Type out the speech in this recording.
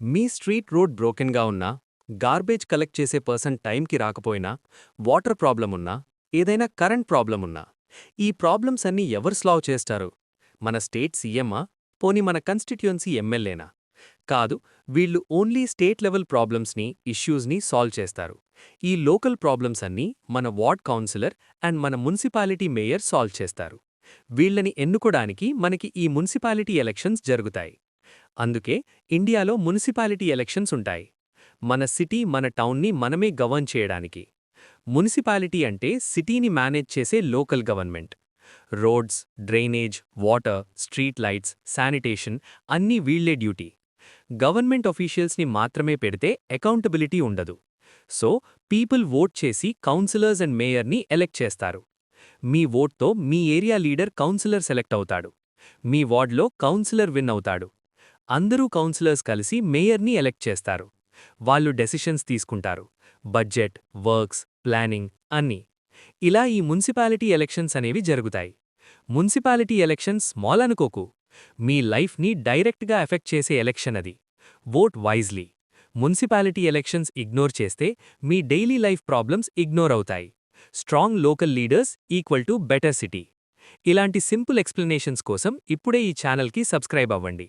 మీ street road బ్రోకెన్గా ఉన్నా, garbage collect చేసే person టైంకి రాకపోయినా, వాటర్ ప్రాబ్లం ఉన్నా, ఏదైనా కరెంట్ ప్రాబ్లం ఉన్నా, ఈ ప్రాబ్లమ్స్ అన్నీ ఎవరు సాల్వ్ చేస్తారు? మన స్టేట్ సీఎమ్మా? పోనీ మన కన్స్టిట్యుయెన్సీ ఎమ్మెల్యేనా? కాదు, వీళ్ళు ఓన్లీ స్టేట్ లెవెల్ ప్రాబ్లమ్స్ని, ఇష్యూస్ని సాల్వ్ చేస్తారు. ఈ లోకల్ ప్రాబ్లమ్స్ అన్నీ మన వార్డ్ కౌన్సిలర్ అండ్ మన మున్సిపాలిటీ మేయర్ సాల్వ్ చేస్తారు. వీళ్ళని ఎన్నుకోడానికి మనకి ఈ మున్సిపాలిటీ ఎలక్షన్స్ జరుగుతాయి. అందుకే ఇండియాలో మున్సిపాలిటీ ఎలక్షన్స్ ఉంటాయి. మన సిటీ, మన టౌన్ని మనమే గవర్న్ చేయడానికి. మున్సిపాలిటీ అంటే సిటీని మేనేజ్ చేసే local government. Roads, drainage, water, street lights, sanitation అన్నీ వీళ్లే డ్యూటీ. గవర్నమెంట్ ఆఫీషియల్స్ని మాత్రమే పెడితే అకౌంటబిలిటీ ఉండదు. సో పీపుల్ ఓట్ చేసి కౌన్సిలర్స్ అండ్ మేయర్ని ఎలెక్ట్ చేస్తారు. మీ ఓట్తో మీ ఏరియా లీడర్ కౌన్సిలర్ సెలెక్ట్ అవుతాడు. మీ వార్డ్లో కౌన్సిలర్ విన్ అవుతాడు. అందరూ కౌన్సిలర్స్ కలిసి మేయర్ని ఎలెక్ట్ చేస్తారు. వాళ్ళు డెసిషన్స్ తీసుకుంటారు. బడ్జెట్, వర్క్స్, ప్లానింగ్ అన్నీ. ఇలా ఈ మున్సిపాలిటీ ఎలక్షన్స్ అనేవి జరుగుతాయి. మున్సిపాలిటీ ఎలక్షన్స్ స్మాల్ అనుకోకు. మీ లైఫ్ని డైరెక్ట్గా ఎఫెక్ట్ చేసే ఎలక్షన్ అది. Vote wisely. Municipality elections ignore చేస్తే మీ డైలీ లైఫ్ ప్రాబ్లమ్స్ ఇగ్నోర్ అవుతాయి. Strong local leaders equal to better city. ఇలాంటి సింపుల్ ఎక్స్ప్లెనేషన్స్ కోసం ఇప్పుడే ఈ ఛానల్కి సబ్స్క్రైబ్ అవ్వండి.